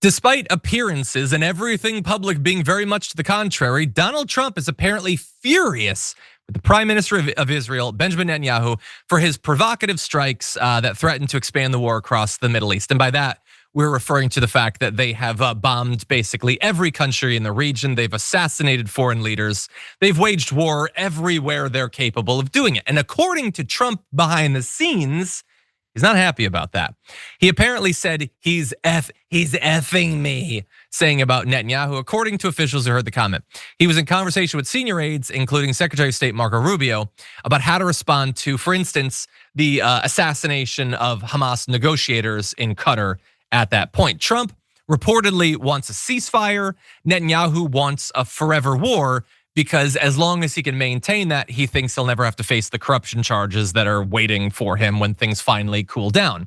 Despite appearances and everything public being very much to the contrary, Donald Trump is apparently furious with the Prime Minister of Israel, Benjamin Netanyahu, for his provocative strikes that threaten to expand the war across the Middle East. And by that, we're referring to the fact that they have bombed basically every country in the region. They've assassinated foreign leaders. They've waged war everywhere they're capable of doing it. And according to Trump behind the scenes, he's not happy about that. He apparently said he's effing me, saying about Netanyahu, according to officials who heard the comment. He was in conversation with senior aides, including Secretary of State Marco Rubio, about how to respond to, for instance, the assassination of Hamas negotiators in Qatar at that point. Trump reportedly wants a ceasefire. Netanyahu wants a forever war, because as long as he can maintain that, he thinks he'll never have to face the corruption charges that are waiting for him when things finally cool down.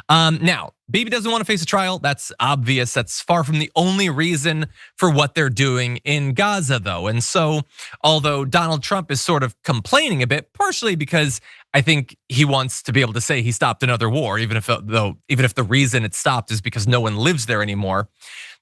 Now, Bibi doesn't want to face a trial. That's obvious. That's far from the only reason for what they're doing in Gaza, though. And so, although Donald Trump is sort of complaining a bit, partially because I think he wants to be able to say he stopped another war, even if the reason it stopped is because no one lives there anymore.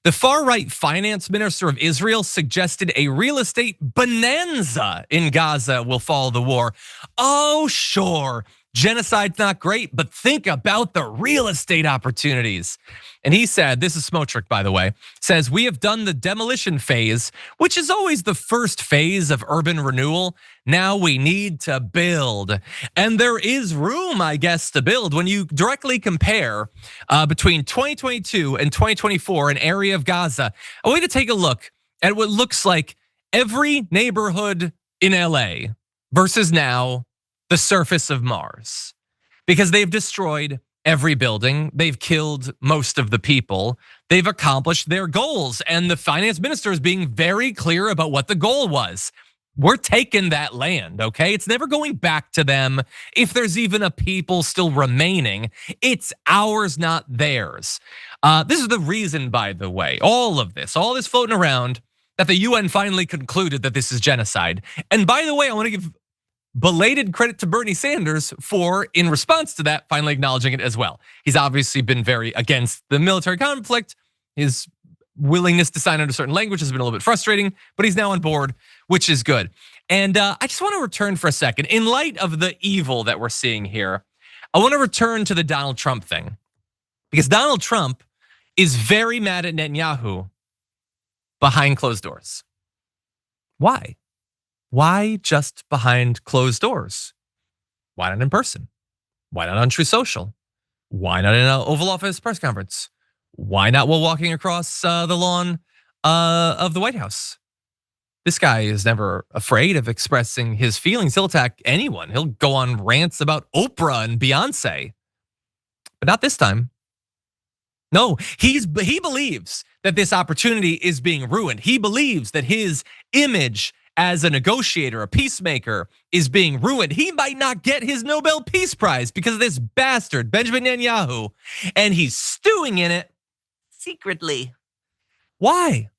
The far-right finance minister of Israel suggested a real estate bonanza in Gaza will follow the war. Oh, sure, genocide's not great, but think about the real estate opportunities. And he said, this is Smotrich, by the way, says, we have done the demolition phase, which is always the first phase of urban renewal. Now we need to build. And there is room, I guess, to build. When you directly compare between 2022 and 2024, an area of Gaza, I want you to take a look at what looks like every neighborhood in LA versus now the surface of Mars. Because they've destroyed every building, they've killed most of the people, they've accomplished their goals. And the finance minister is being very clear about what the goal was. We're taking that land, okay? It's never going back to them. If there's even a people still remaining, it's ours, not theirs. This is the reason, by the way, all this floating around, that the UN finally concluded that this is genocide. And by the way, I want to give belated credit to Bernie Sanders for, in response to that, finally acknowledging it as well. He's obviously been very against the military conflict. His willingness to sign under certain language has been a little bit frustrating, but he's now on board, which is good. And I just want to return for a second. In light of the evil that we're seeing here, I want to return to the Donald Trump thing. Because Donald Trump is very mad at Netanyahu behind closed doors. Why? Why just behind closed doors? Why not in person? Why not on True Social? Why not in an Oval Office press conference? Why not while walking across the lawn of the White House? This guy is never afraid of expressing his feelings. He'll attack anyone. He'll go on rants about Oprah and Beyonce, but not this time. No, he believes that this opportunity is being ruined. He believes that his image as a negotiator, a peacemaker, is being ruined. He might not get his Nobel Peace Prize because of this bastard, Benjamin Netanyahu, and he's stewing in it secretly. Why?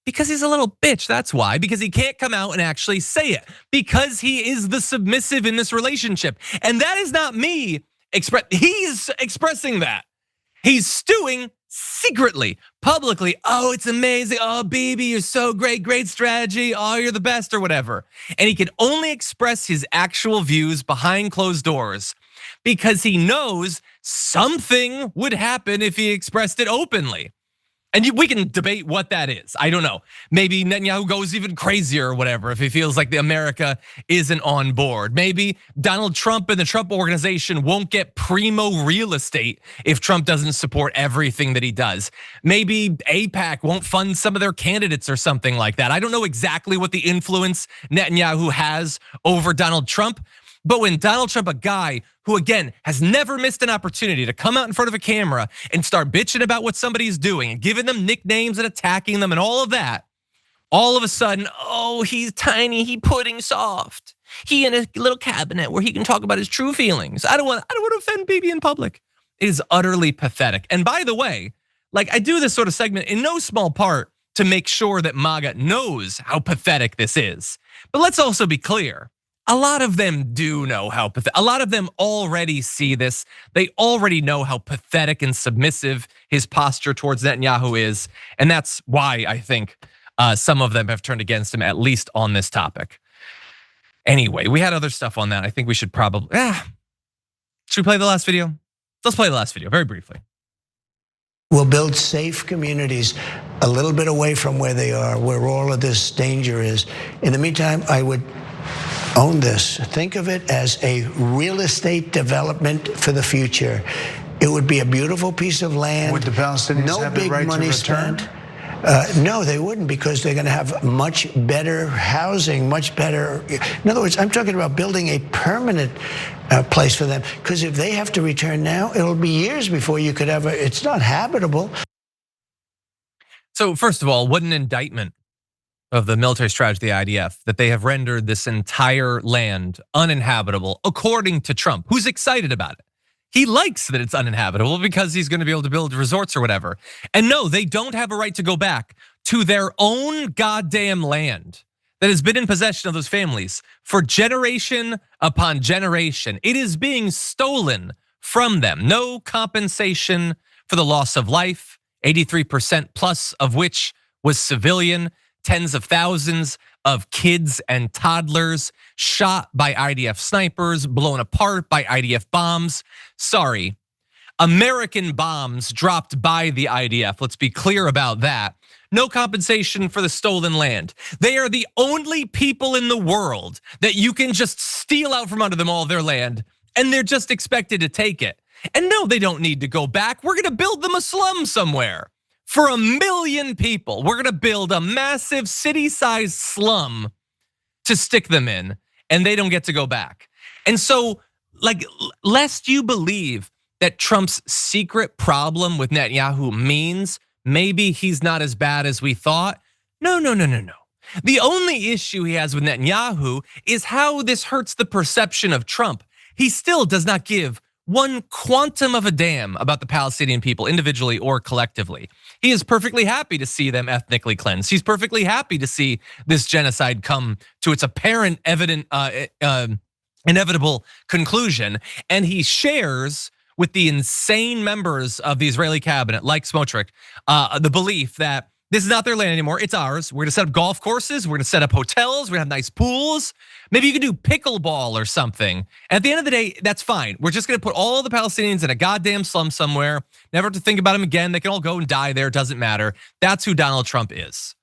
Because he's a little bitch, that's why. Because he can't come out and actually say it. Because he is the submissive in this relationship. And that is not me he's expressing that. He's stewing secretly, publicly. Oh, it's amazing. Oh, Bibi, you're so great, great strategy. Oh, you're the best or whatever. And he can only express his actual views behind closed doors because he knows something would happen if he expressed it openly. And we can debate what that is. I don't know. Maybe Netanyahu goes even crazier or whatever if he feels like the America isn't on board. Maybe Donald Trump and the Trump organization won't get primo real estate if Trump doesn't support everything that he does. Maybe AIPAC won't fund some of their candidates or something like that. I don't know exactly what the influence Netanyahu has over Donald Trump. But when Donald Trump, a guy who again has never missed an opportunity to come out in front of a camera and start bitching about what somebody's doing and giving them nicknames and attacking them and all of that, all of a sudden, oh, he's tiny, he pudding soft. He in a little cabinet where he can talk about his true feelings. I don't want to offend Bibi in public. It is utterly pathetic. And by the way, like I do this sort of segment in no small part to make sure that MAGA knows how pathetic this is. But let's also be clear. A lot of them do know how pathetic. A lot of them already see this. They already know how pathetic and submissive his posture towards Netanyahu is, and that's why I think some of them have turned against him, at least on this topic. Anyway, we had other stuff on that. I think we should probably. Should we play the last video? Let's play the last video very briefly. We'll build safe communities a little bit away from where they are, where all of this danger is. In the meantime, I would own this. Think of it as a real estate development for the future. It would be a beautiful piece of land. Would the Palestinians have the right to return? No, they wouldn't, because they're going to have much better housing, much better. In other words, I'm talking about building a permanent place for them. Because if they have to return now, it'll be years before you could ever. It's not habitable. So first of all, what an indictment of the military strategy of the IDF, that they have rendered this entire land uninhabitable, according to Trump, who's excited about it. He likes that it's uninhabitable because he's going to be able to build resorts or whatever. And no, they don't have a right to go back to their own goddamn land that has been in possession of those families for generation upon generation. It is being stolen from them. No compensation for the loss of life, 83% plus of which was civilian. Tens of thousands of kids and toddlers shot by IDF snipers, blown apart by IDF bombs. Sorry, American bombs dropped by the IDF. Let's be clear about that. No compensation for the stolen land. They are the only people in the world that you can just steal out from under them all their land, and they're just expected to take it. And no, they don't need to go back. We're gonna build them a slum somewhere. For 1 million people, we're gonna build a massive city-sized slum to stick them in, and they don't get to go back. And so, like, lest you believe that Trump's secret problem with Netanyahu means maybe he's not as bad as we thought. No. The only issue he has with Netanyahu is how this hurts the perception of Trump. He still does not give one quantum of a damn about the Palestinian people individually or collectively. He is perfectly happy to see them ethnically cleansed. He's perfectly happy to see this genocide come to its apparent, inevitable conclusion. And he shares with the insane members of the Israeli cabinet, like Smotrich, the belief that this is not their land anymore, it's ours. We're gonna set up golf courses, we're gonna set up hotels, we're gonna have nice pools. Maybe you could do pickleball or something. At the end of the day, that's fine. We're just gonna put all the Palestinians in a goddamn slum somewhere, never have to think about them again. They can all go and die there, doesn't matter. That's who Donald Trump is.